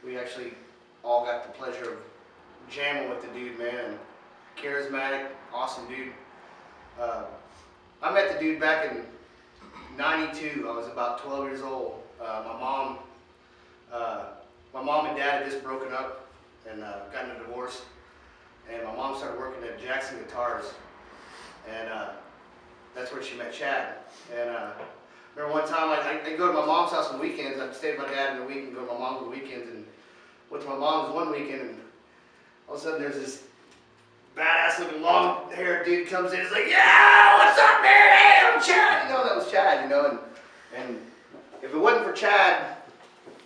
we actually all got the pleasure of jamming with the dude, man. And charismatic, awesome dude. I met the dude back in '92. I was about 12 years old. My mom and dad had just broken up and gotten a divorce. And my mom started working at Jackson Guitars. And that's where she met Chad. And remember one time I'd go to my mom's house on the weekends. I'd stay with my dad in the week and go to my mom on the weekends. And went to my mom's one weekend, and all of a sudden there's this badass looking long haired dude comes in. He's like, "Yeah, what's up, man? Hey, I'm Chad." You know, that was Chad, you know. And if it wasn't for Chad,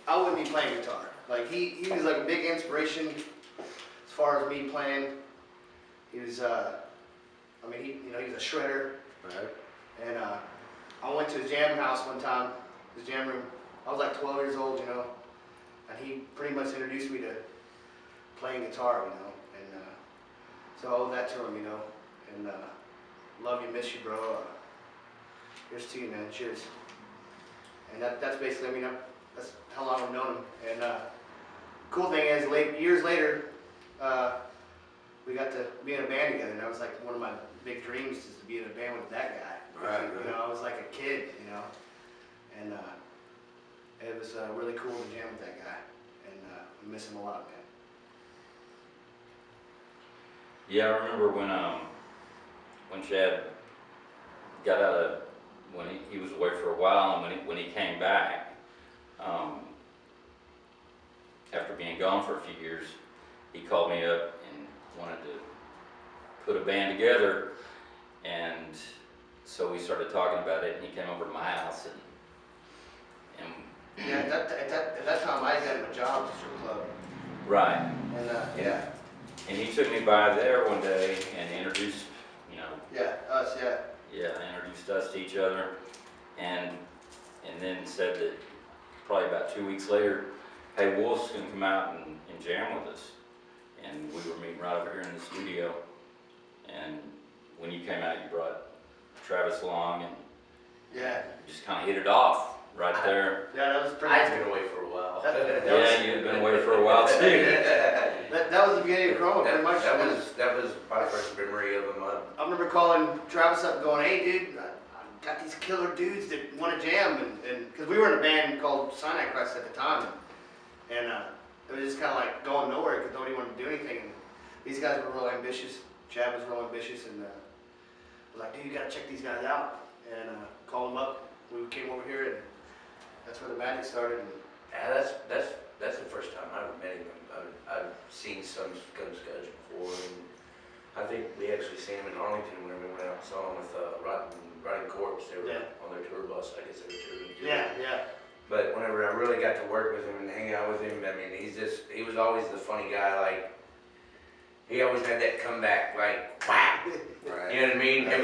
I wouldn't be playing guitar. Like he was like a big inspiration as far as me playing. He was, he was a shredder. Right. And I went to his jam house one time, his jam room. I was like 12 years old, you know, and he pretty much introduced me to playing guitar, you know. And so I owe that to him, you know. And love you, miss you, bro. Here's to you, man. Cheers. And that's basically, that's how long I've known him. And cool thing is, years later, we got to be in a band together, and that was like one of my big dreams, is to be in a band with that guy. Right. You know, I was like a kid, you know, and it was really cool to jam with that guy, and I miss him a lot, man. Yeah, I remember when Chad got out of, when he was away for a while, and when he came back, after being gone for a few years, he called me up and wanted to put a band together, and so we started talking about it, and he came over to my house, and Yeah, at that time I had a job at the strip club. right. And yeah. And he took me by there one day and introduced, you know. Yeah, us, yeah. Yeah, introduced us to each other, and then said that probably about 2 weeks later, hey, Wolf's gonna come out and jam with us. And we were meeting right over here in the studio. And when you came out, you brought Travis along, and Yeah. just kind of hit it off right there. Yeah, that was pretty. I'd been away for a while. Yeah, you'd been away for a while too. That was the beginning of Chroma, pretty much. That was my first memory of him. I remember calling Travis up and going, "Hey, dude, I got these killer dudes that want to jam," and because we were in a band called Sinai Crest at the time, and it was just kind of like going nowhere because nobody wanted to do anything. And these guys were real ambitious. Chad was real ambitious, and I was like, "Dude, you gotta check these guys out," and called them up. We came over here, and that's where the magic started. And Yeah, that's the first time I ever met him. I've seen some Scudge before, and I think we actually seen him in Arlington when we went out and saw him with Riding Corpse. They were on their tour bus. I guess they were touring. yeah. But whenever I really got to work with him and hang out with him, I mean, he was always the funny guy. Like, he always had that comeback, like, whack. Right. You know what I mean? It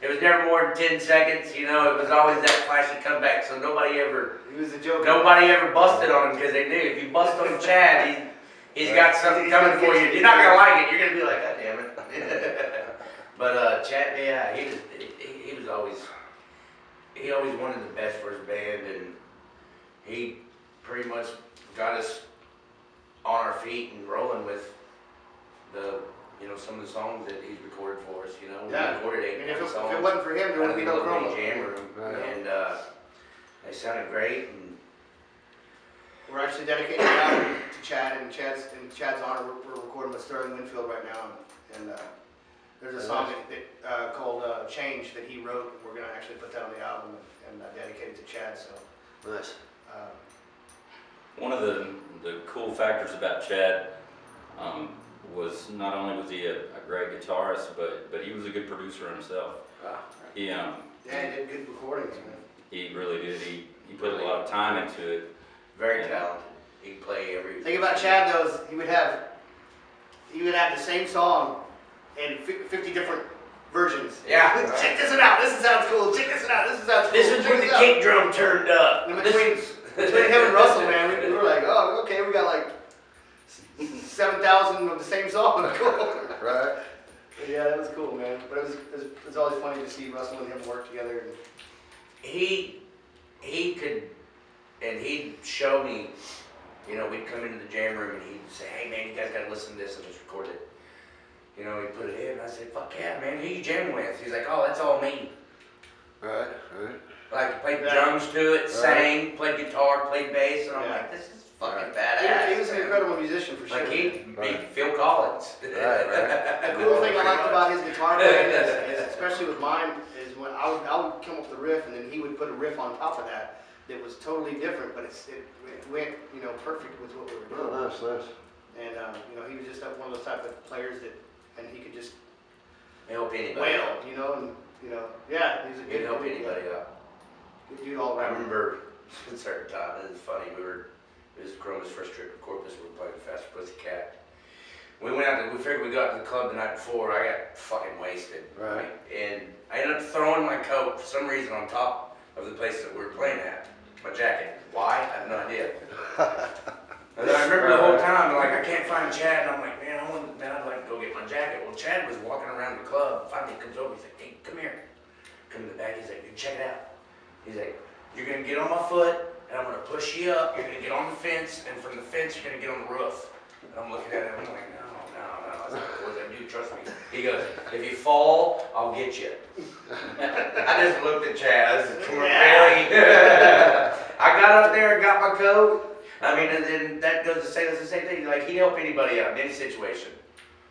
was never more than 10 seconds. You know, it was always that flashy comeback. So nobody ever busted on him because they knew if you bust on Chad, he's got something coming for you. You're not gonna like it. You're gonna be like, God damn it. But Chad, yeah, he always wanted the best for his band, and he pretty much got us on our feet and rolling with some of the songs that he's recorded for us. You know, we recorded 8 if songs. it wasn't for him, there wouldn't be no Chroma. Jam room, and they sounded great. And we're actually dedicating the album to Chad, and Chad's honor. We're recording with Sterling Winfield right now, and there's a song called "Change" that he wrote. And we're gonna actually put that on the album and dedicate it to Chad. So nice. One of the cool factors about Chad was not only was he a great guitarist, but he was a good producer himself. He did good recordings, man. He really did. He put a lot of time into it. Very talented. He could play every. Thing about Chad though is he would have the same song in 50 different versions. Yeah. Check this one out. This sounds cool. Check this one out. This sounds cool. This is when the kick drum turned up. And between him and Russell, man, we were like, oh, okay, we got like 7,000 of the same song. Cool. Right. But yeah, that was cool, man. But it was always funny to see Russell and him work together. And He could, and he'd show me, you know, we'd come into the jam room and he'd say, hey man, you guys gotta listen to this and just record it. You know, he'd put it in and I said, fuck yeah, man, who you jamming with? He's like, oh, that's all me. Right. Like he played drums to it, sang, played guitar, played bass, and I'm like, this is fucking badass. He was an incredible musician for sure. Like he'd be Phil Collins. The cool thing I liked about his guitar playing is, especially with mine, is when I would come up with a riff, and then he would put a riff on top of that was totally different, but it went, you know, perfect with what we were doing. Oh, nice. And you know, he was just one of those type of players that, and he could just Help anybody. wail, you know, and you know, yeah, he's a good. He'd help anybody out. Good dude all I around. remember a certain time, this is funny, it was Chroma's first trip to Corpus, we were playing Fast Pussycat. We went out, we figured we'd go out to the club the night before, I got fucking wasted. Right. And I ended up throwing my coat for some reason on top of the place that we were playing at, my jacket. Why? I have no idea. And then I remember the whole time, like, I can't find Chad, and I'm like, man, I'd like to go get my jacket. Well, Chad was walking around the club, finally comes over, he's like, hey, come here. Come to the back, he's like, dude, check it out. He's like, you're gonna get on my foot, and I'm gonna push you up, you're gonna get on the fence, and from the fence, you're gonna get on the roof. And I'm looking at him, I'm like, no. I was like, what's that dude, trust me. He goes, if you fall, I'll get you. I just looked at Chaz, really? I got up there and got my coat. I mean, and then that goes to say, that's the same thing, like, he'd help anybody out in any situation.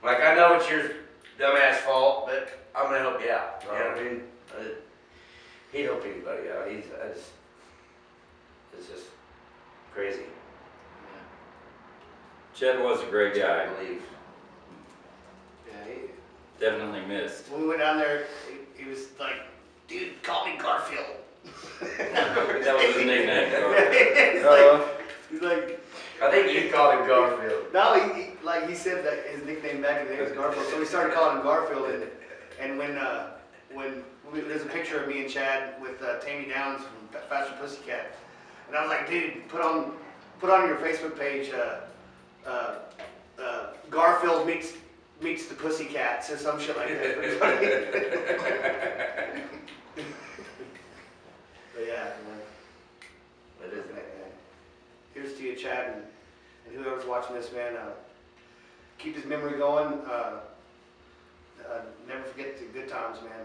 Like, I know it's your dumbass fault, but I'm gonna help you out, you know what I mean? He'd help anybody out, it's just crazy. Chad was a great guy. I believe. Yeah, Definitely missed. when we went down there, he was like, dude, call me Garfield. That was his nickname. He's like, I think you called him Garfield. no, he said that his nickname back in the day was Garfield, so we started calling him Garfield. And when there's a picture of me and Chad with Tammy Downs from Faster Pussycat, and I was like, dude, put on your Facebook page, Garfield meets the Pussycats or some shit like that. But yeah, What is it? here's to you, Chad, and whoever's watching this, man. Keep his memory going. Never forget the good times, man.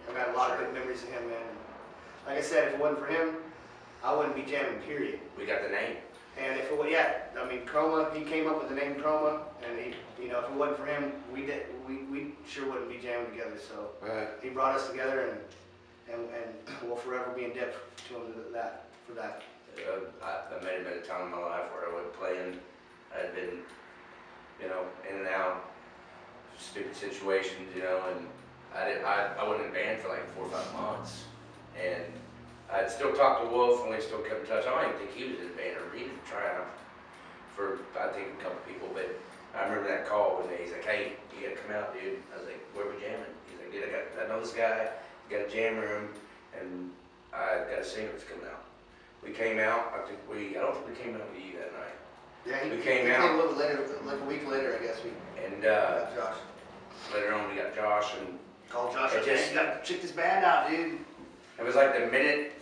I've got a lot of good memories of him, man. Like I said, if it wasn't for him, I wouldn't be jamming, period. We got the name. And if it was, yeah, I mean, Chroma, he came up with the name Chroma, and he, you know, if it wasn't for him, we sure wouldn't be jamming together. So Right. he brought us together, and we'll forever be in debt to him for that. I made a time in my life where I wasn't playing. I had been, you know, in and out, stupid situations, you know, and I wasn't in band for like 4 or 5 months, and I'd still talk to Wolf, and we still kept in touch. I don't even think he was in the band, or he didn't try out for, I think, a couple people, but I remember that call one day. He's like, hey, you gotta come out, dude. I was like, where we jamming? He's like, dude, I know this guy, got a jam room, and I got a singer that's coming out. We came out, I don't think we came out with you that night. Yeah, We came out. a little later, like a week later, I guess. We And got Josh. later on, we got Josh, and Called Josh. It just- You gotta check this band out, dude. it was like the minute,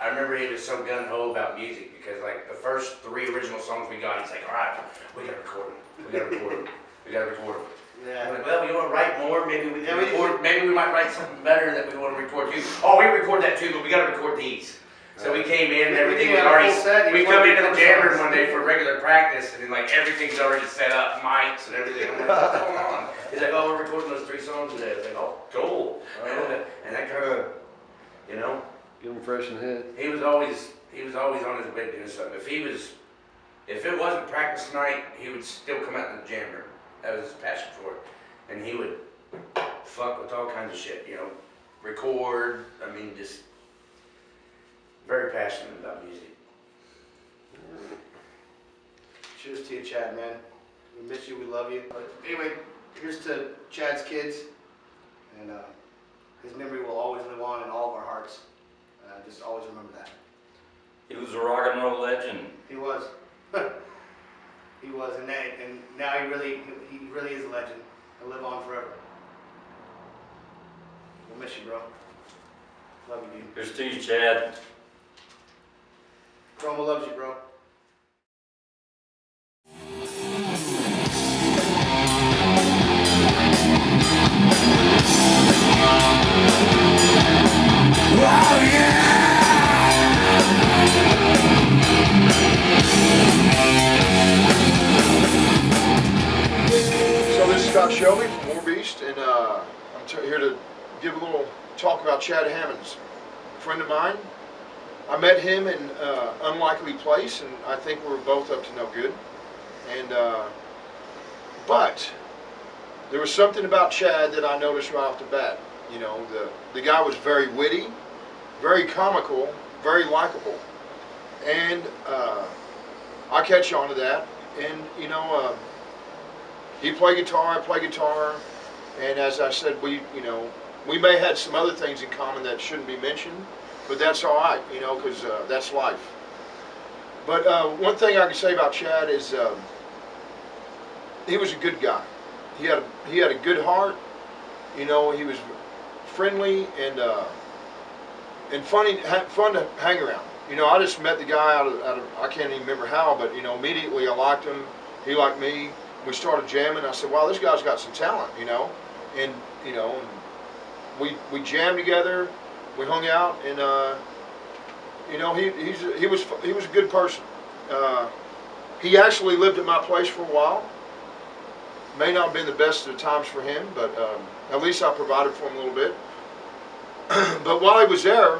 I remember he was so gung-ho about music, because like the first 3 original songs we got, he's like, all right, we gotta record them, we gotta record them, we gotta record them. I'm Yeah. like, well, you wanna write more? Maybe we Yeah, can we- record, maybe we might write something better that we wanna record too. Oh, we record that too, but we gotta record these. So we came in and We everything didn't was have a already, full set, we you come wanted into the to jam come room one day for regular practice, and then like everything's already set up, mics and everything. I'm like, what's going on? He's like, oh, we're recording those 3 songs today. I was like, oh, cool. And that kind of, you know, Get them fresh in the head. he was always on his way doing something. If it wasn't practice night, he would still come out to the jam room. That was his passion for it. And he would fuck with all kinds of shit, you know, record, I mean, just very passionate about music. Cheers to you, Chad, man. We miss you, we love you. But anyway, here's to Chad's kids, and his memory will always live on in all of our hearts. Just always remember that. He was a rock and roll legend. He was. He was, and now he really is a legend. He'll live on forever. We'll miss you, bro. Love you, dude. Here's to you, Chad. Roma loves you, bro. So this is Scott Shelby from War Beast, and I'm here to give a little talk about Chad Hammonds, a friend of mine. I met him in an unlikely place, and I think we were both up to no good. And but there was something about Chad that I noticed right off the bat. You know, the guy was very witty, very comical, very likable, and I catch on to that. And you know, he played guitar, I play guitar, and as I said, we may have had some other things in common that shouldn't be mentioned, but that's all right, you know, because that's life. But one thing I can say about Chad is he was a good guy. He had a good heart. You know, he was friendly and funny, fun to hang around. You know, I just met the guy out of I can't even remember how, but you know, immediately I liked him. He liked me. We started jamming. I said, "Wow, this guy's got some talent," you know, and you know, and we jammed together. We hung out, and you know, he was a good person. He actually lived at my place for a while. May not have been the best of times for him, but at least I provided for him a little bit. But while he was there,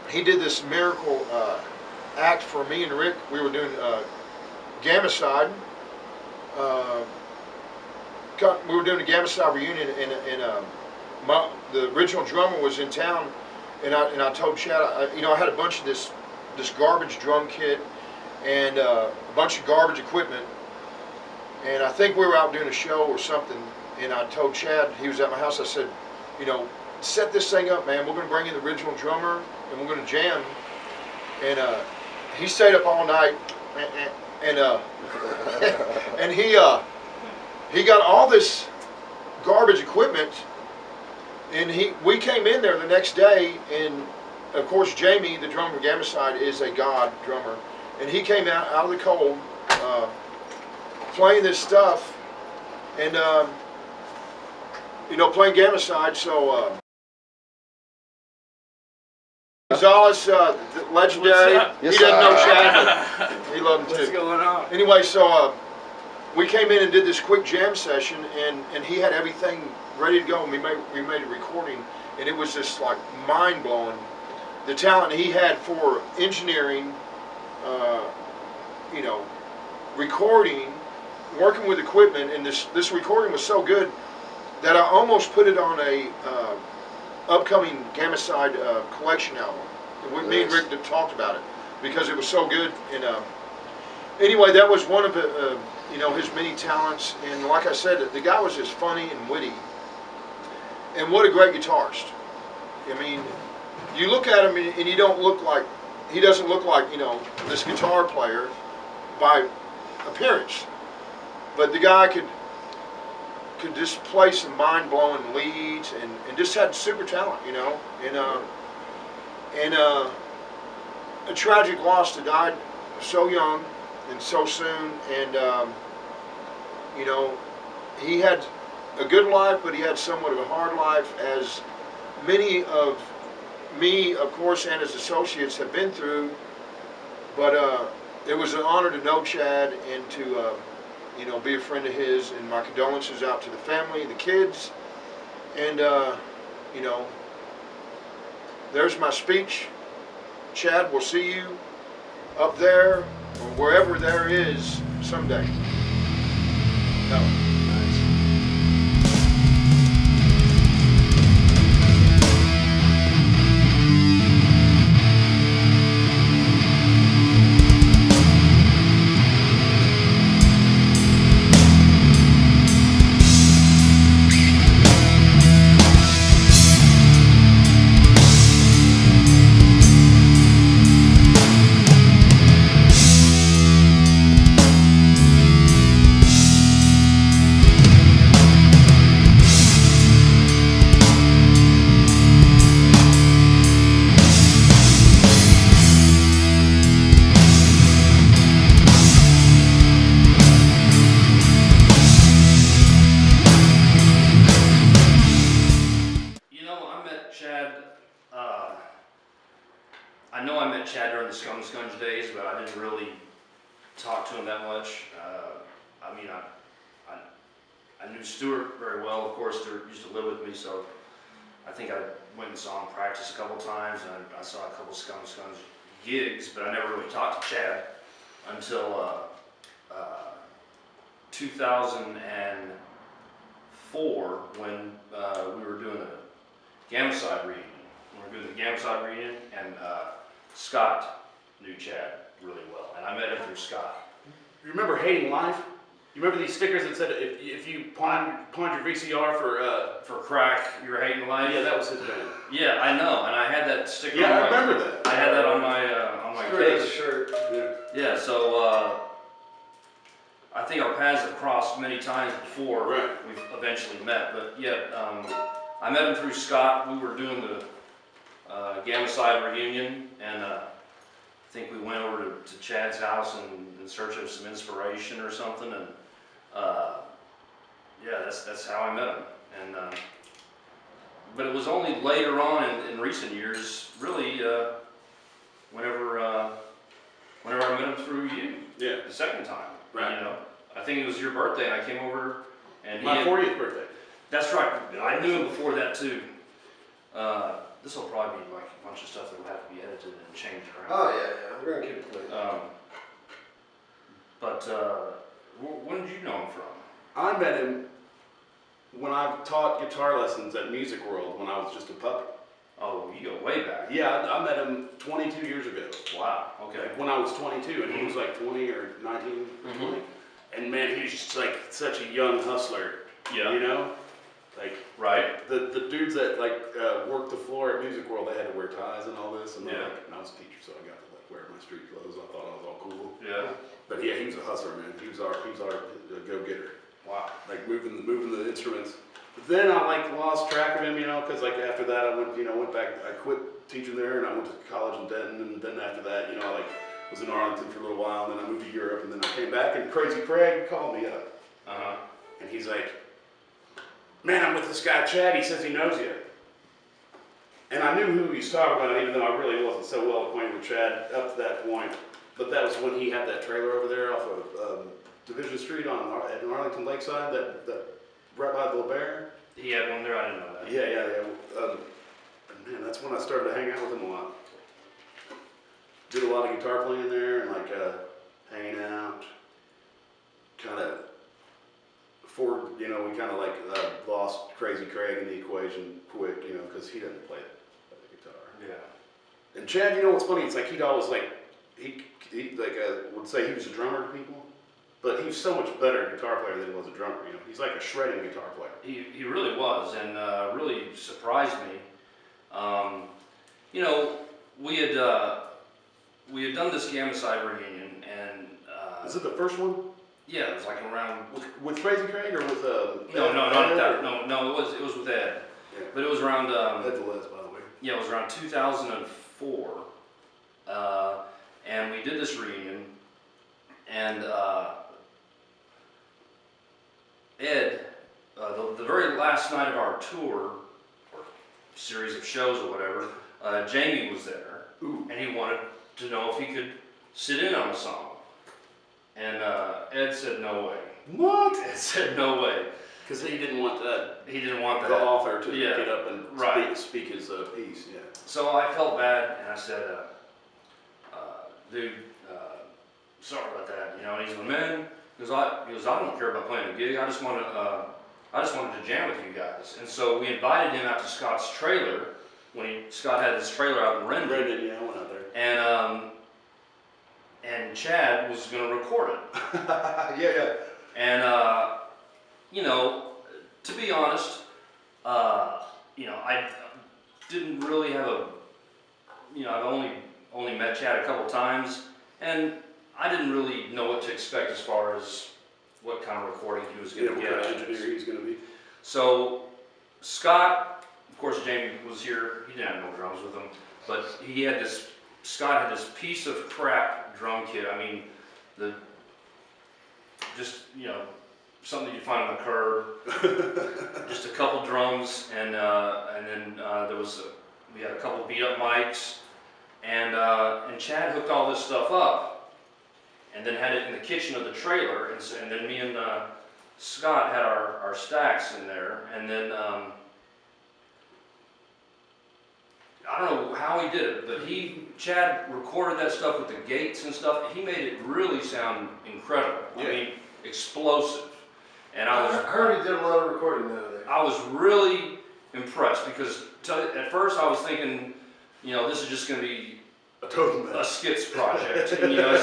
he did this miracle act for me and Rick. We were doing Gamicide. We were doing a Gamicide reunion, and the original drummer was in town, and I told Chad, you know, I had a bunch of this garbage drum kit and a bunch of garbage equipment, and I think we were out doing a show or something, and I told Chad, he was at my house, I said, you know, set this thing up, man. We're going to bring in the original drummer, and we're going to jam. And he stayed up all night, and and he got all this garbage equipment, and we came in there the next day, and of course Jamie, the drummer of Gamicide, is a god drummer, and he came out of the cold, playing this stuff, and you know, playing Gamicide. So Gonzalez, legendary. Yes, He doesn't know sir. Chad, but he loved him too. What's going on? Anyway, so we came in and did this quick jam session, and he had everything ready to go. And we made a recording, and it was just like mind blowing. The talent he had for engineering, you know, recording, working with equipment, and this recording was so good that I almost put it on a upcoming Gamicide collection album. Me and Rick talked about it because it was so good. And anyway, that was one of the, you know, his many talents. And like I said, the guy was just funny and witty. And what a great guitarist. I mean, you look at him and you don't look like, he doesn't look like, you know, this guitar player by appearance. But the guy could just play some mind-blowing leads and just had super talent, you know. And a tragic loss to die so young and so soon. And you know, he had a good life, but he had somewhat of a hard life, as many of me, of course, and his associates have been through. But it was an honor to know Chad and to you know, be a friend of his, and my condolences out to the family, the kids, and you know, there's my speech. Chad, we'll see you up there, or wherever there is, someday. No. the Scunge days, but I didn't really talk to him that much. I mean, I knew Stuart very well. Of course, Stuart used to live with me, so I think I went and saw him practice a couple times, and I saw a couple Scunge gigs, but I never really talked to Chad until 2004 when we were doing a Gamma-Side reunion. We were doing the Gamma-Side reunion, and Scott knew Chad really well, and I met him through Scott. You remember Hating Life? You remember these stickers that said if you pawned your VCR For crack, you were hating life. yeah, that was his band. Yeah, I know, and I had that sticker. Yeah, on I my, remember that. I had that on my case. shirt. Yeah, so I think our paths have crossed many times before. Right. We've eventually met, but yeah, I met him through Scott. We were doing the Gamma-Side reunion, and I think we went over to Chad's house in search of some inspiration or something, and yeah, that's how I met him. And but it was only later on in recent years, really, whenever I met him through you. Yeah. The second time. Right. You know, I think it was your birthday, and I came over, and My 40th birthday. That's right. I knew him before that too. This will probably be like a bunch of stuff that will have to be edited and changed around. Oh, yeah, we're gonna keep it clean. But when did you know him from? I met him when I taught guitar lessons at Music World when I was just a puppy. Oh, you go way back. Yeah, I met him 22 years ago. Wow. Okay. When I was 22, and he was like 20 or 19 or 20. And man, he was just like such a young hustler. Yeah. You know? Like, Right. the dudes that like worked the floor at Music World, they had to wear ties and all this. And Yeah. and I was a teacher, so I got to like wear my street clothes. I thought I was all cool. Yeah. But yeah, he was a hustler, man. He was our go-getter. Wow. Like moving the instruments. But then I like lost track of him, you know, because like after that I went back. I quit teaching there and I went to college in Denton, and then after that, you know, I like was in Arlington for a little while, and then I moved to Europe, and then I came back, and Crazy Craig called me up, and he's like, "Man, I'm with this guy Chad. He says he knows you." And I knew who he's talking about, even though I really wasn't so well acquainted with Chad up to that point. But that was when he had that trailer over there off of Division Street at Arlington Lakeside, that right by the LeBaron. He had one there. I didn't know that. Yeah. And man, that's when I started to hang out with him a lot. Did a lot of guitar playing there and like hanging out. Kind of we kind of like lost Crazy Craig in the equation quick, you know, because he doesn't play the guitar. Yeah. And Chad, you know what's funny? It's like he'd always like he would say he was a drummer to people, but he was so much better guitar player than he was a drummer. You know, he's like a shredding guitar player. He really was, and really surprised me. You know, we had done this Gamma-Side reunion, and Is it the first one yeah, it was like around. with Crazy Craig or with No, not Ed, that. or- No, it was with Ed. Yeah. But it was around. Ed Velez, by the way. Yeah, it was around 2004, and we did this reunion, and Ed, the very last night of our tour, or series of shows or whatever, Jamie was there, and he wanted to know if he could sit in on a song, and Ed said no way. What? Ed said no way. Because he didn't want He didn't want the that. author to Yeah. get up and Right. speak his piece. Yeah. So I felt bad, and I said, dude, sorry about that. You know, and he's like, man, because I don't care about playing a gig. I just wanted to jam with you guys. And so we invited him out to Scott's trailer when Scott had his trailer out in Rendon. Brendan, yeah, I went out there. And Chad was going to record it. Yeah. And you know, to be honest, you know, I didn't really have I've only met Chad a couple times, and I didn't really know what to expect as far as what kind of recording he was going to What get. kind of engineer he's going to be. So Scott, of course, Jamie was here. He didn't have no drums with him, but Scott had this piece of crap drum kit. I mean, something you find on the curb, just a couple drums, and then we had a couple beat up mics, And Chad hooked all this stuff up, and then had it in the kitchen of the trailer, and then me and Scott had our stacks in there, and then I don't know how he did it, but Chad recorded that stuff with the gates and stuff. He made it really sound incredible. I mean, explosive. And I heard he did a lot of recording out there. I was really impressed because at first I was thinking, you know, this is just going to be A total mess. a skits project. And, you know,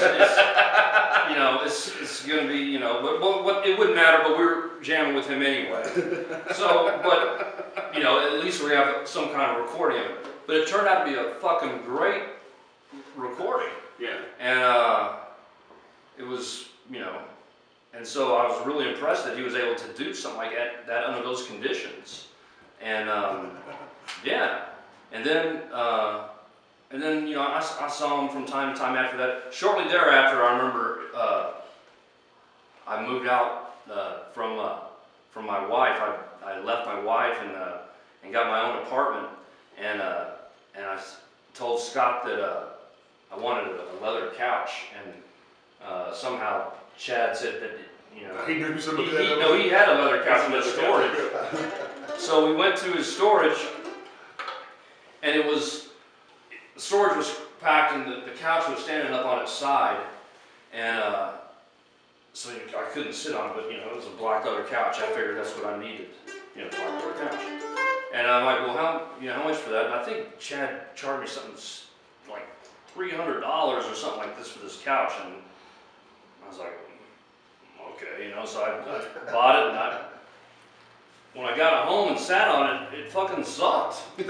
it's going to be, you know, but it wouldn't matter. But we were jamming with him anyway. So, but you know, at least we have some kind of recording of it. But it turned out to be a fucking great recording. Yeah. And it was, you know, and so I was really impressed that he was able to do something like that under those conditions. And yeah, and then you know, I saw him from time to time after that. Shortly thereafter, I remember I moved out from my wife. I left my wife and got my own apartment. And I told Scott that I wanted a leather couch, and somehow Chad said that, you know, He knew somebody he had a leather couch in his storage. So we went to his storage, and the storage was packed, and the couch was standing up on its side, and so I couldn't sit on it, but you know, it was a black leather couch. I figured that's what I needed, you know, black leather couch. And I'm like, well, how much for that? And I think Chad charged me something like $300 or something like this for this couch. And I was like, okay, you know, so I bought it. And when I got it home and sat on it, it fucking sucked. I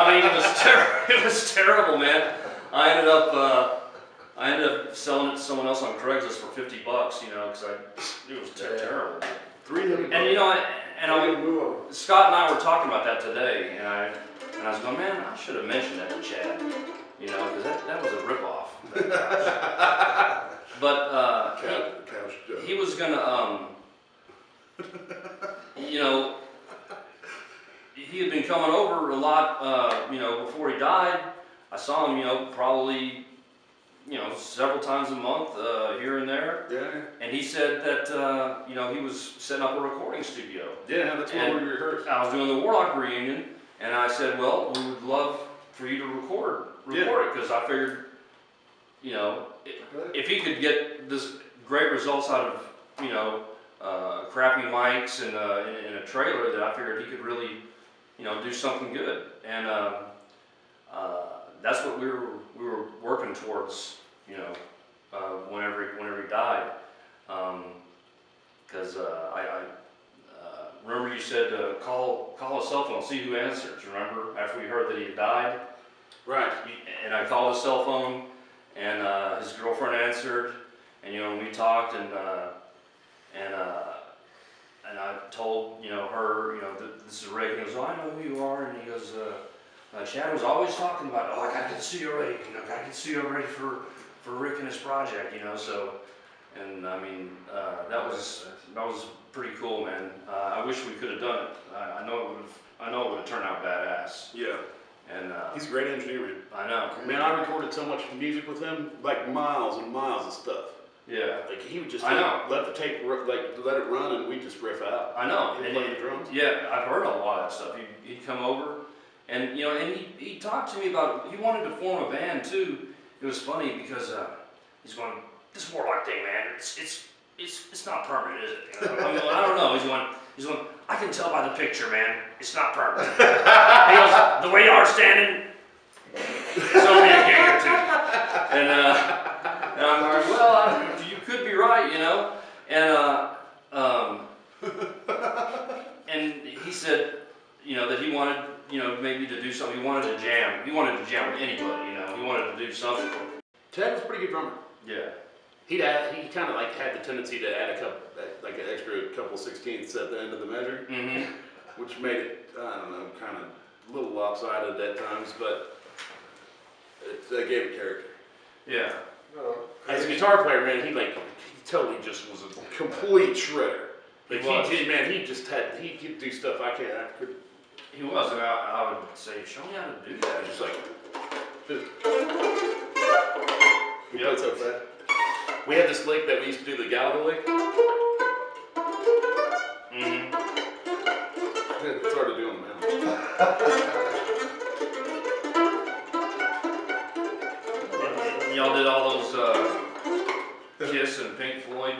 mean, it was terrible, man. I ended up selling it to someone else on Craigslist for $50, you know, because it was terrible. $300. And you know, Scott and I were talking about that today, and I was going, man, I should have mentioned that to Chad, you know, because that was a ripoff. But he was gonna, you know, he had been coming over a lot, you know, before he died. I saw him, you know, probably, you know, several times a month, here and there. Yeah. And he said that, you know, he was setting up a recording studio. Yeah, that's what we rehearsed. I was doing the Warlock reunion, and I said, well, we would love for you to record it, because I figured, you know, if he could get this great results out of, you know, crappy mics and in a trailer, that I figured he could really, you know, do something good. And that's what we were working towards, you know, whenever he died. Because I remember you said call a cell phone, see who answers. Remember, after we heard that he had died? Right. And I called his cell phone, and his girlfriend answered, and you know, we talked, and I told, you know, her, you know, this is Rick, and he goes, oh, I know who you are, and he goes, Chad was always talking about, oh, I gotta get the studio ready, you know, gotta get the studio ready for Rick and his project, you know, so, and I mean, that was pretty cool, man. I wish we could have done it. I know it would have turned out badass. Yeah. And He's a great engineer, man. I know. Man, I recorded so much music with him, like miles and miles of stuff. Yeah. Like he would just let the tape, like let it run, and we just riff out. I know. He'd play the drums. Yeah, I've heard a lot of that stuff. He'd come over, and you know, and he talked to me about, he wanted to form a band too. It was funny because he's going, this Warlock thing, man, it's not permanent, is it? You know? I don't know. He's going, I can tell by the picture, man, it's not permanent. He goes, the way you are standing, it's only a gig or two. And I'm like, well, you could be right, you know. And he said, you know, that he wanted, you know, maybe to do something. He wanted to jam. He wanted to jam with anybody, you know. He wanted to do something. Ted was a pretty good drummer. Yeah. He kind of like had the tendency to add like an extra couple 16ths at the end of the measure, which made it, I don't know, kind of a little lopsided at times, but it gave it character. Yeah. As a guitar player, man, he totally just was a complete shredder. Like he could do stuff I couldn't. He was, and I would say, show me how to do that. Just like, We played so fast. We had this lick that we used to do, the Gallagher lick. Mm-hmm. It's hard to do on the mountain. Y'all did all those Kiss and Pink Floyd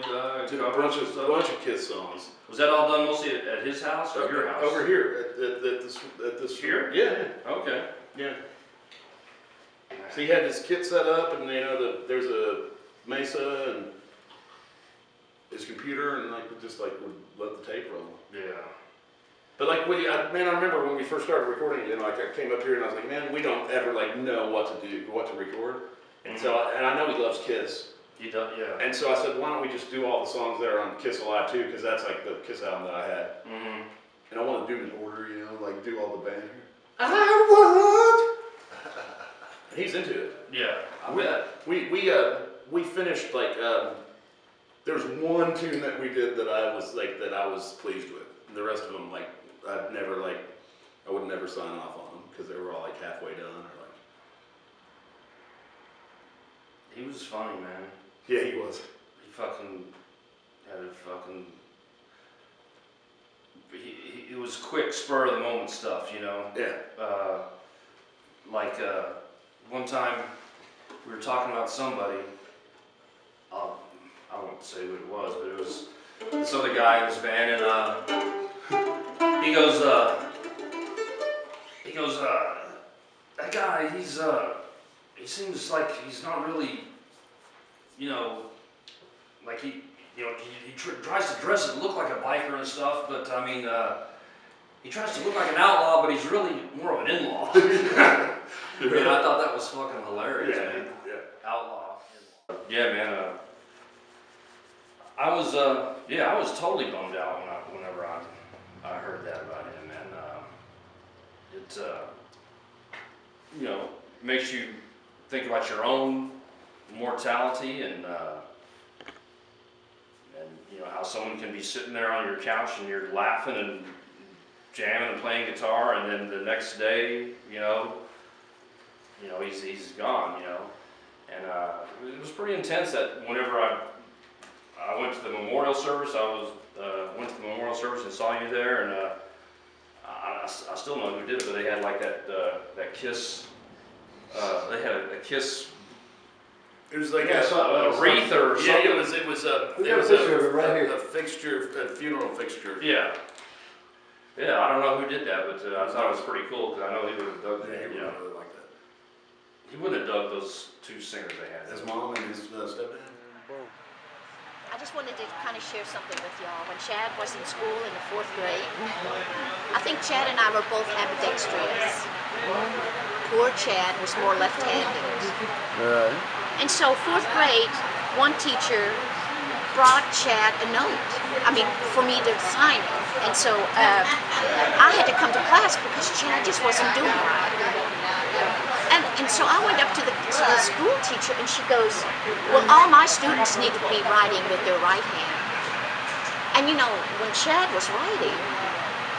Did a covers bunch and of, stuff? bunch of Kiss songs. Was that all done mostly at his house or your house? Over here at this Here? Yeah, Okay. yeah. So he had this kit set up, and there's a Mesa and his computer, and like just like would let the tape roll. Yeah. But like, I remember when we first started recording, like I came up here and I was like, man, we don't ever like know what to do, what to record. And so, and I know he loves Kiss. He does, yeah. And so I said, why don't we just do all the songs that are on Kiss Alive too? Because that's like the Kiss album that I had. Mm-hmm. And I want to do them in order, like do all the band. And he's into it. Yeah, I bet. We finished like there was one tune that we did that I was pleased with. And the rest of them like I would never sign off on them because they were all like halfway done or like. He was funny, man. Yeah, he was. He fucking had a fucking. It was quick, spur of the moment stuff, Yeah. One time we were talking about somebody. I won't say who it was, but it was this other guy in this band, and he goes, that guy, he seems like he's not really, like he tries to dress and look like a biker and stuff, but I mean, he tries to look like an outlaw, but he's really more of an in-law. And I thought that was fucking hilarious, man. Yeah. Outlaw. Yeah, man. I was totally bummed out whenever I heard that about him, man. It makes you think about your own mortality and how someone can be sitting there on your couch and you're laughing and jamming and playing guitar, and then the next day, he's gone, and it was pretty intense that whenever I went to the memorial service, went to the memorial service and saw you there, and I still know who did it, but they had like that Kiss, they had a Kiss. It was like a wreath or something. Yeah, it was a fixture, a funeral fixture. Yeah. Yeah, I don't know who did that, but I thought it was pretty cool because I know he would have dug that. He really like that. He wouldn't have dug those two singers they had. His mom and his stepdad. I just wanted to kind of share something with y'all. When Chad was in school in the 4th grade, I think Chad and I were both ambidextrous. Poor Chad was more left-handed. Right. And so 4th grade, one teacher brought Chad a note, for me to sign it. And so I had to come to class because Chad just wasn't doing right. And so I went up to the school teacher and she goes, well, all my students need to be writing with their right hand. And when Chad was writing,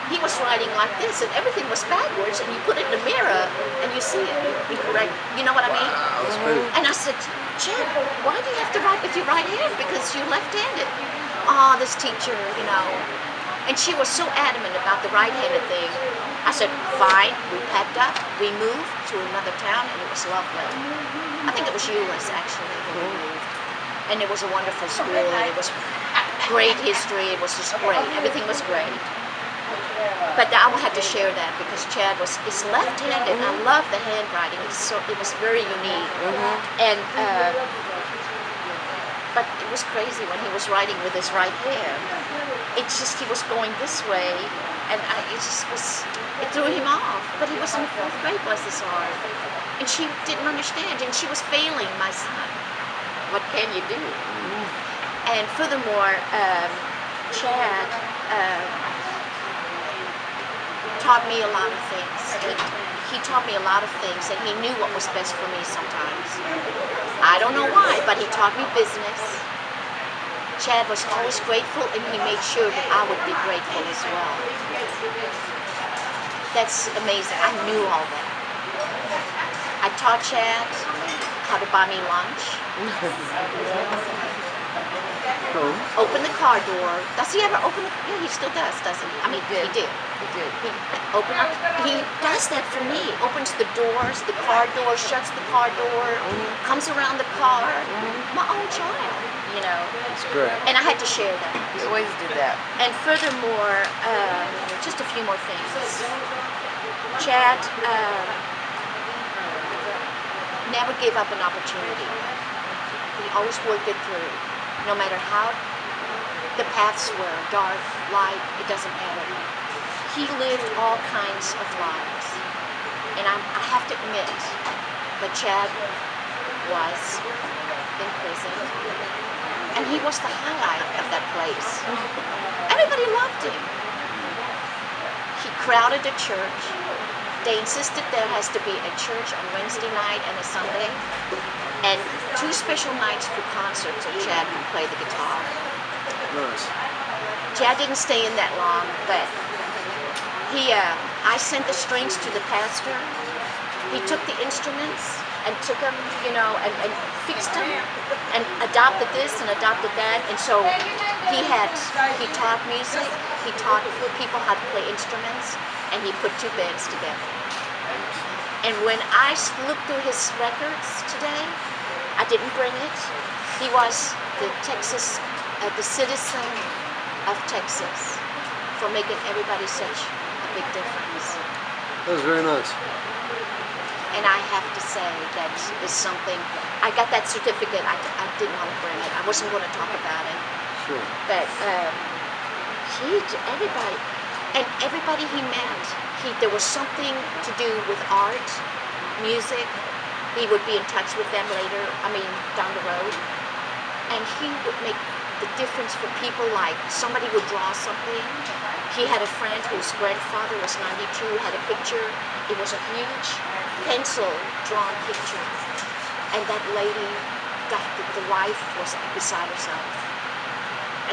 he was writing like this and everything was backwards, and you put it in the mirror and you see it incorrect. You know what I mean? And I said, Chad, why do you have to write with your right hand? Because you're left-handed. Oh, this teacher, And she was so adamant about the right-handed thing. I said, fine, we packed up, we moved to another town, and it was lovely. I think it was Euless, actually, when we moved. And it was a wonderful school, and it was great history, it was just great, everything was great. But I had to share that because Chad is left-handed, and I love the handwriting, it was very unique. And, but it was crazy when he was writing with his right hand. It's just, he was going this way, and it threw him off. But he was in the 4th grade, bless his heart. And she didn't understand, and she was failing my son. What can you do? And furthermore, Chad taught me a lot of things. He taught me a lot of things, and he knew what was best for me sometimes. I don't know why, but he taught me business. Chad was always grateful, and he made sure that I would be grateful as well. That's amazing. I knew all that. I I taught Chad how to buy me lunch. Open the car door. Does he ever open the? Yeah, he still does, doesn't he? I mean, he did. He does that for me. Opens the doors, the car door, shuts the car door, comes around the car. My own child, you know. That's great. And I had to share that. You always did that. And furthermore, just a few more things. Chad never gave up an opportunity. He always worked it through. No matter how the paths were, dark, light, it doesn't matter. He lived all kinds of lives. And I have to admit that Chad was in prison. And he was the highlight of that place. Everybody loved him. He crowded the church. They insisted there has to be a church on Wednesday night and a Sunday. And 2 special nights for concerts so Chad could play the guitar. Nice. Chad didn't stay in that long, but I sent the strings to the pastor. He took the instruments and took them, you know, and fixed them and adopted this and adopted that. And so he taught music, he taught people how to play instruments, and he put 2 bands together. And when I looked through his records today, I didn't bring it. He was the citizen of Texas for making everybody such a big difference. That was very nice. And I have to say that is something, I got that certificate, I didn't want to bring it. I wasn't going to talk about it. Sure. But everybody he met, there was something to do with art, music. He would be in touch with them later, down the road. And he would make the difference for people, like somebody would draw something. He had a friend whose grandfather was 92, had a picture. It was a huge pencil drawn picture. And that lady, the wife was beside herself.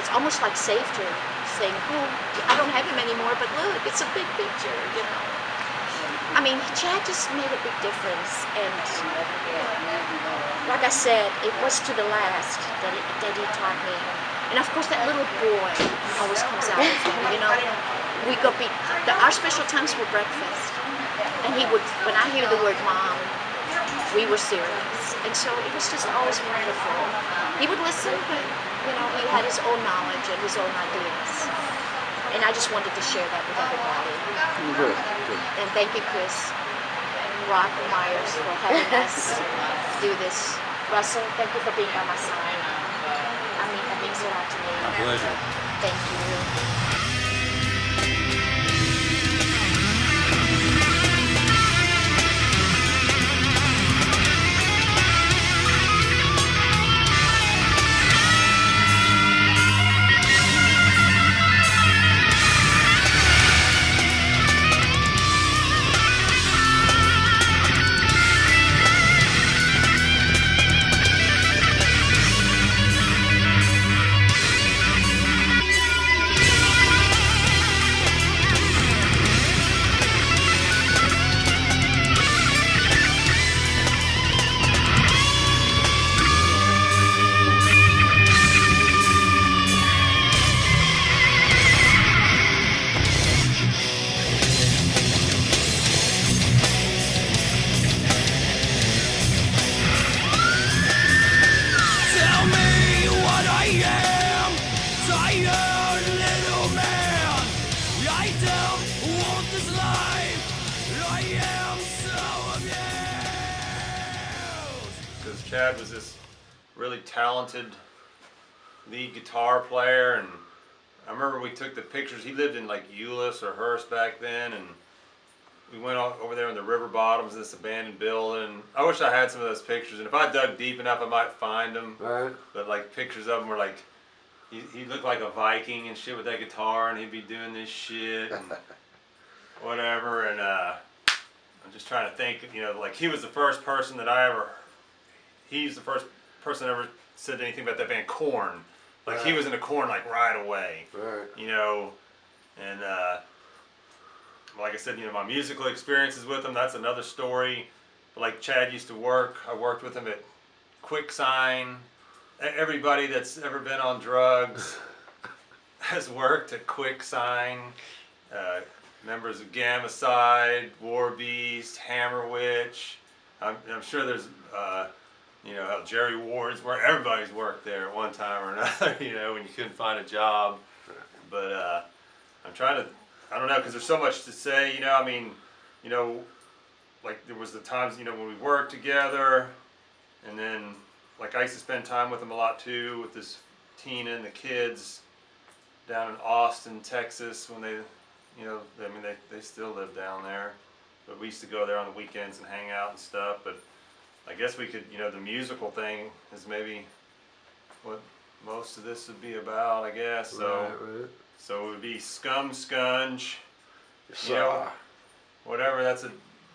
It's almost like saved her, saying, oh, I don't have him anymore, but look, it's a big picture, you know. Chad just made a big difference, and like I said, it was to the last that he taught me. And of course, that little boy always comes out with me, you know. Our special times were breakfast, and he would, when I hear the word mom, we were serious. And so it was just always wonderful. He would listen, but you know, he had his own knowledge and his own ideas. And I just wanted to share that with everybody. Good. And thank you, Chris Rock Myers, for having us do this. Russell, thank you for being by my side. That means a lot to me. My pleasure. Thank you. Chad was this really talented lead guitar player, and I remember we took the pictures. He lived in like Euless or Hearst back then, and we went over there in the river bottoms of this abandoned building. I wish I had some of those pictures, and if I dug deep enough, I might find them. Right. But like pictures of him were like, he looked like a Viking and shit with that guitar, and he'd be doing this shit and whatever. And I'm just trying to think, you know, like he was the first person that he's the first person that ever said anything about that band Korn. Like he was into Korn like right away. Right. You know, and like I said, you know, my musical experiences with him, that's another story. But like Chad used to work. I worked with him at Quick Sign. Everybody that's ever been on drugs has worked at Quick Sign. Members of Gamma Side, War Beast, Hammer Witch. I'm sure there's, you know, how Jerry Ward's worked. Everybody's worked there at one time or another, you know, when you couldn't find a job. But I'm trying to, I don't know, because there's so much to say, you know, I mean, you know, like there was the times, you know, when we worked together, and then, like I used to spend time with him a lot too, with this Tina and the kids down in Austin, Texas, when they, you know, I mean, they still live down there, but we used to go there on the weekends and hang out and stuff. But I guess we could, you know, the musical thing is maybe what most of this would be about, I guess. So, Right. so it would be Scum Scunge, you know, whatever. That's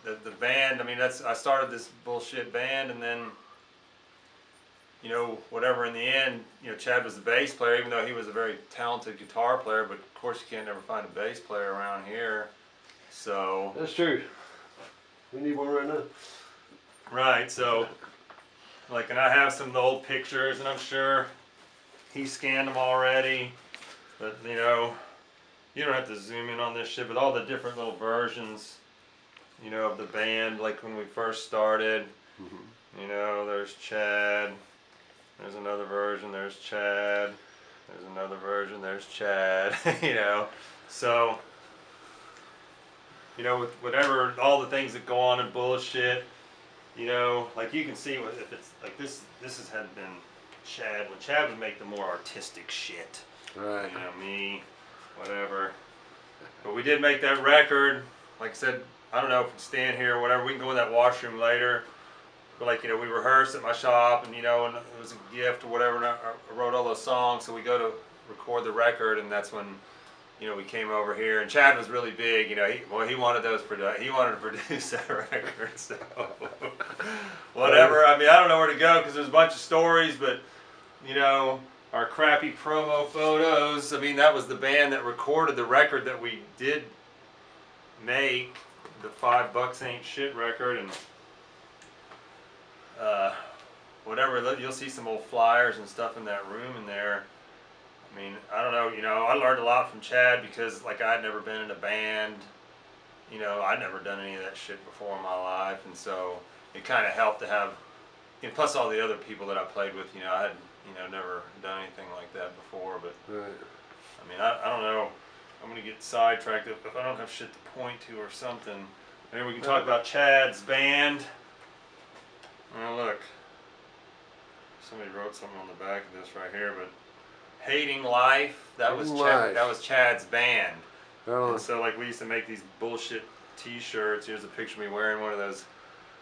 the band. I mean, I started this bullshit band, and then, you know, whatever, in the end, you know, Chad was the bass player, even though he was a very talented guitar player, but of course you can't never find a bass player around here, so. That's true. We need one right now. Right, so, like, and I have some of the old pictures, and I'm sure he scanned them already, but, you know, you don't have to zoom in on this shit, but all the different little versions, you know, of the band, like when we first started, you know, there's Chad. There's another version, there's Chad. There's another version, there's Chad. You know, so, you know, with whatever, all the things that go on in bullshit, you know, like you can see if it's like this had been Chad, when Chad would make the more artistic shit. Right. You know, me, whatever. But we did make that record. Like I said, I don't know if we stand here or whatever, we can go in that washroom later. But like, you know, we rehearsed at my shop, and, you know, and it was a gift or whatever, and I wrote all those songs, so we go to record the record, and that's when, you know, we came over here, and Chad was really big, you know, he wanted those, he wanted to produce that record, so, whatever. I mean, I don't know where to go, because there's a bunch of stories, but, you know, our crappy promo photos, I mean, that was the band that recorded the record that we did make, the $5 Ain't Shit record, and whatever, you'll see some old flyers and stuff in that room in there. I mean, I don't know, you know, I learned a lot from Chad because, like, I'd never been in a band, you know, I'd never done any of that shit before in my life, and so it kind of helped to have, and plus all the other people that I played with, you know, I had, you know, never done anything like that before, but, Right. I mean, I don't know, I'm gonna get sidetracked if I don't have shit to point to or something. Maybe we can talk about Chad's band. Oh, look. Somebody wrote something on the back of this right here, but Hating Life, that was Chad's band. And so, like, we used to make these bullshit t-shirts. Here's a picture of me wearing one of those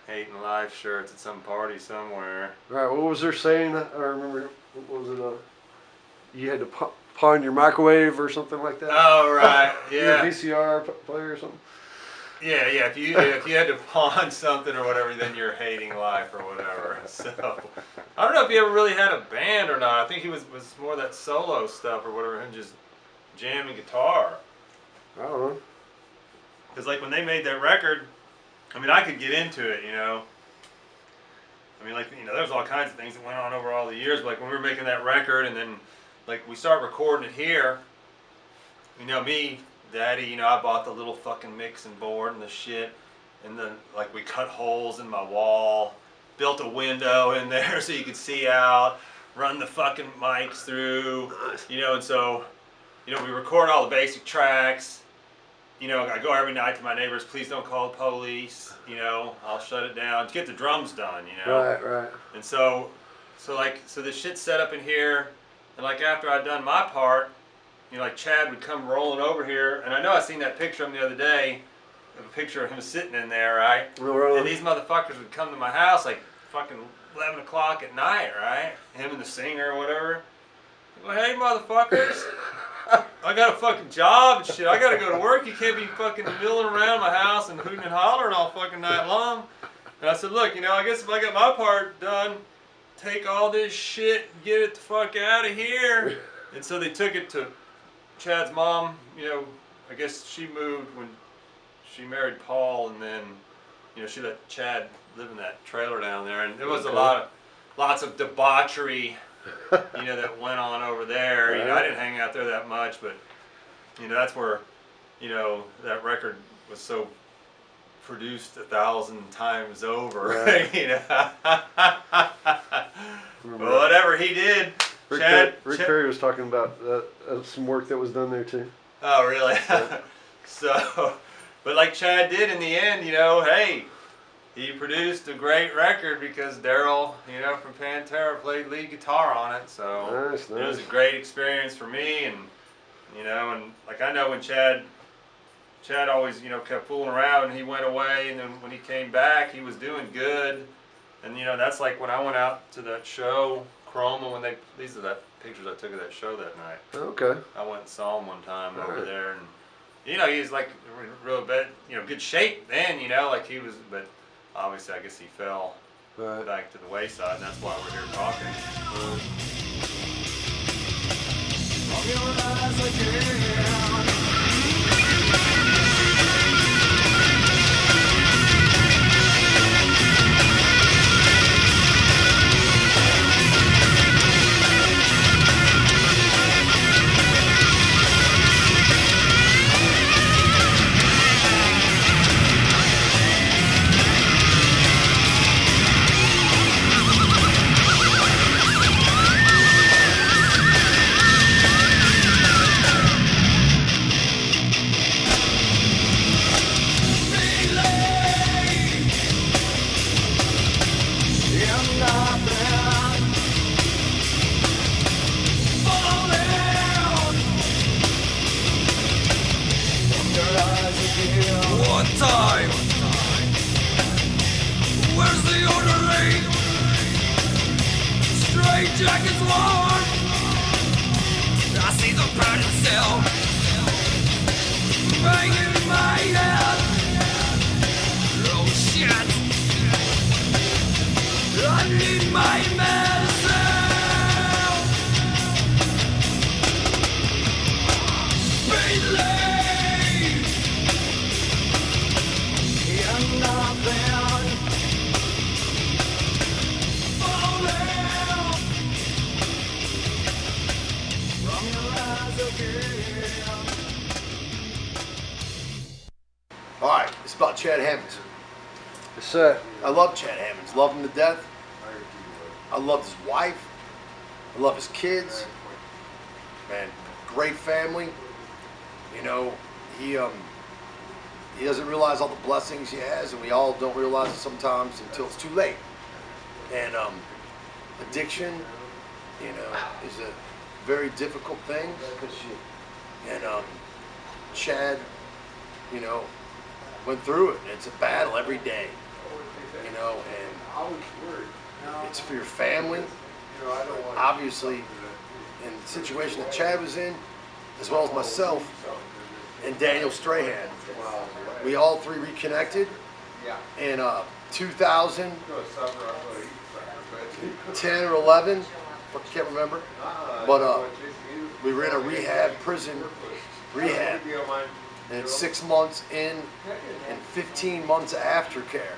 Hating Life shirts at some party somewhere. Right. What was their saying? I remember. What was it? You had to pawn your microwave or something like that. Oh, right. Yeah. Your VCR player or something. Yeah, yeah. If you had to pawn something or whatever, then you're hating life or whatever. So I don't know if he ever really had a band or not. I think he was more that solo stuff or whatever, him just jamming guitar. I don't know. Because like when they made that record, I mean, I could get into it, you know. I mean, like, you know, there's all kinds of things that went on over all the years. But like when we were making that record, and then like we start recording it here, you know, me, Daddy, you know, I bought the little fucking mixing board and the shit, and then like we cut holes in my wall, built a window in there so you could see out, run the fucking mics through, you know, and so, you know, we record all the basic tracks. You know, I go every night to my neighbors, please don't call the police, you know, I'll shut it down, to get the drums done, you know. Right, right. And so the shit's set up in here, and like after I'd done my part, you know, like Chad would come rolling over here, and I know I seen that picture of him the other day, of a picture of him sitting in there, right? Really? And these motherfuckers would come to my house like fucking 11 o'clock at night, right? Him and the singer or whatever. I go, hey motherfuckers, I got a fucking job and shit. I gotta go to work. You can't be fucking milling around my house and hooting and hollering all fucking night long. And I said, look, you know, I guess if I got my part done, take all this shit and get it the fuck out of here. And so they took it to Chad's mom. You know, I guess she moved when she married Paul, and then, you know, she let Chad live in that trailer down there, and there was lots of debauchery, you know, that went on over there. You know, I didn't hang out there that much, but you know, that's where, you know, that record was so produced 1,000 times over. Right. You know, well, whatever he did, Rick Perry was talking about some work that was done there too. Oh, really? So, but like Chad did in the end, you know, hey, he produced a great record because Daryl, you know, from Pantera played lead guitar on it. So Nice. it was a great experience for me, and you know, and like I know when Chad always, you know, kept fooling around, and he went away, and then when he came back, he was doing good. And you know, that's like when I went out to that show, Chroma, when these are the pictures I took of that show that night. Okay. I went and saw him one time over Alright. there, and you know, he was like real bad, you know, good shape then, you know, like he was, but obviously I guess he fell back to the wayside, and that's why we're here talking. One time, where's the orderly? Straight jackets worn. I see the padded cell banging in my head. Oh shit! I need my medicine. Believe in nothing. Falling from your eyes again. All right, it's about Chad Hammonds. It's set. I love Chad Hammonds. Love him to death. I love his wife. I love his kids. Man, great family. You know, he doesn't realize all the blessings he has, and we all don't realize it sometimes until it's too late. And addiction, you know, is a very difficult thing. And Chad, you know, went through it. And it's a battle every day, you know, and it's for your family. Obviously, in the situation that Chad was in, as well as myself and Daniel Strahan, we all three reconnected in 2010 or 11. I can't remember. But we were in a prison rehab. And it's 6 months in and 15 months of aftercare.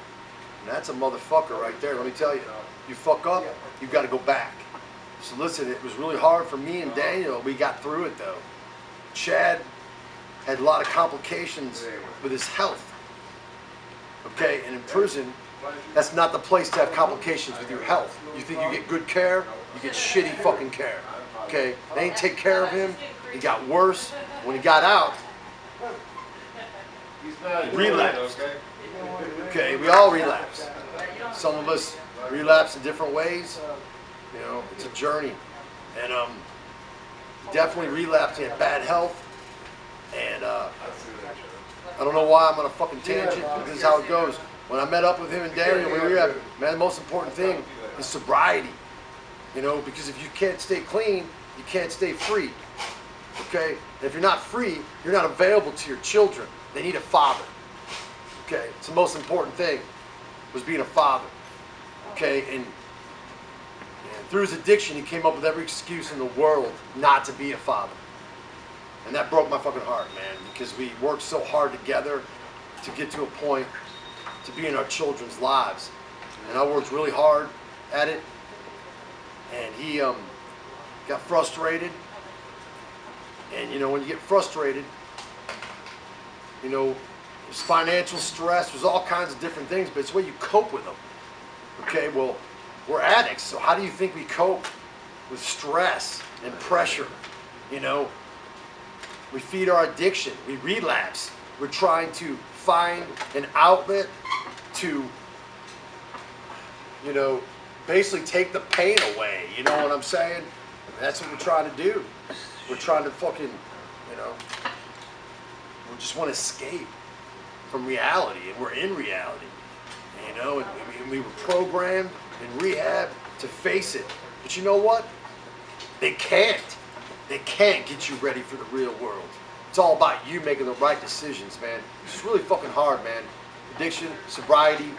And that's a motherfucker right there, let me tell you. You fuck up, you gotta go back. So listen, it was really hard for me and Daniel. We got through it though. Chad had a lot of complications with his health. Okay, and in prison, that's not the place to have complications with your health. You think you get good care, you get shitty fucking care. Okay, they didn't take care of him. He got worse. When he got out, he relapsed. Okay, we all relapse. Some of us relapse in different ways. You know, it's a journey. And definitely relapsed. He had bad health. And I don't know why I'm on a fucking tangent, but this is how it goes. When I met up with him and Daniel, we were man, the most important thing is sobriety. You know, because if you can't stay clean, you can't stay free. Okay? If you're not free, you're not available to your children. They need a father. Okay? It's the most important thing, was being a father. Okay? And through his addiction, he came up with every excuse in the world not to be a father. And that broke my fucking heart, man, because we worked so hard together to get to a point to be in our children's lives. and I worked really hard at it. And he got frustrated. And you know, when you get frustrated, you know, there's financial stress, there's all kinds of different things, but it's the way you cope with them. Okay, well, we're addicts, so how do you think we cope with stress and pressure? You know, we feed our addiction, we relapse. We're trying to find an outlet to, you know, basically take the pain away. You know what I'm saying? That's what we're trying to do. We're trying to fucking, you know, we just want to escape from reality, and we're in reality. You know, and we were programmed in rehab to face it. But you know what? They can't. They can't get you ready for the real world. It's all about you making the right decisions, man. It's really fucking hard, man. Addiction, sobriety,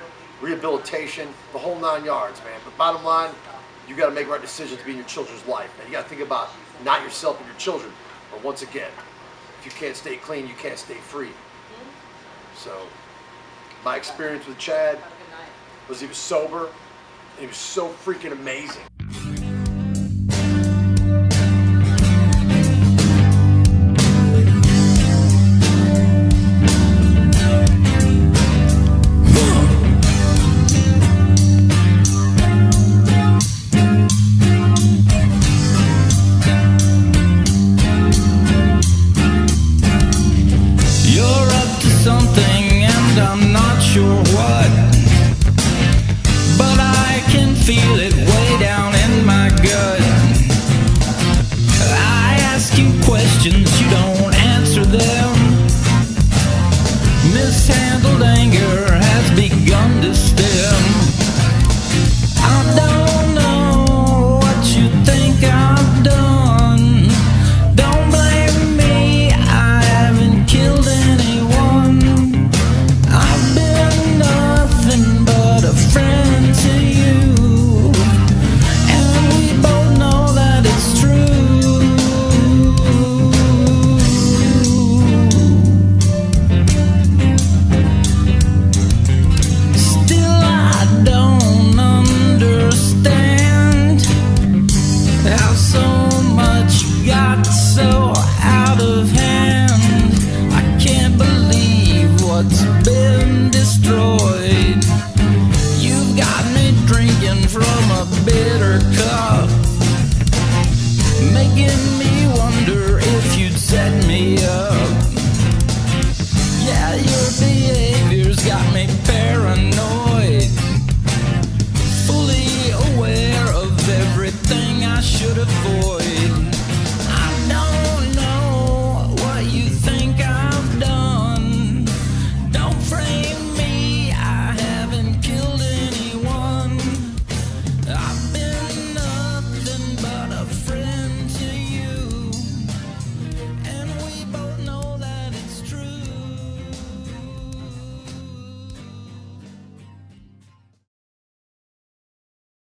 rehabilitation, the whole 9 yards, man. But bottom line, you got to make right decisions to be in your children's life, man. You got to think about not yourself and your children. But once again, if you can't stay clean, you can't stay free. So, my experience with Chad was he was sober, and he was so freaking amazing. Feel it way down in my gut. I ask you questions, you don't answer them. Mishandled anger has begun to stem. I don't know what you think I've done. Don't blame me, I haven't killed anyone. I've been nothing but a friend to you. What's been destroyed? You've got me drinking from a bitter cup, making me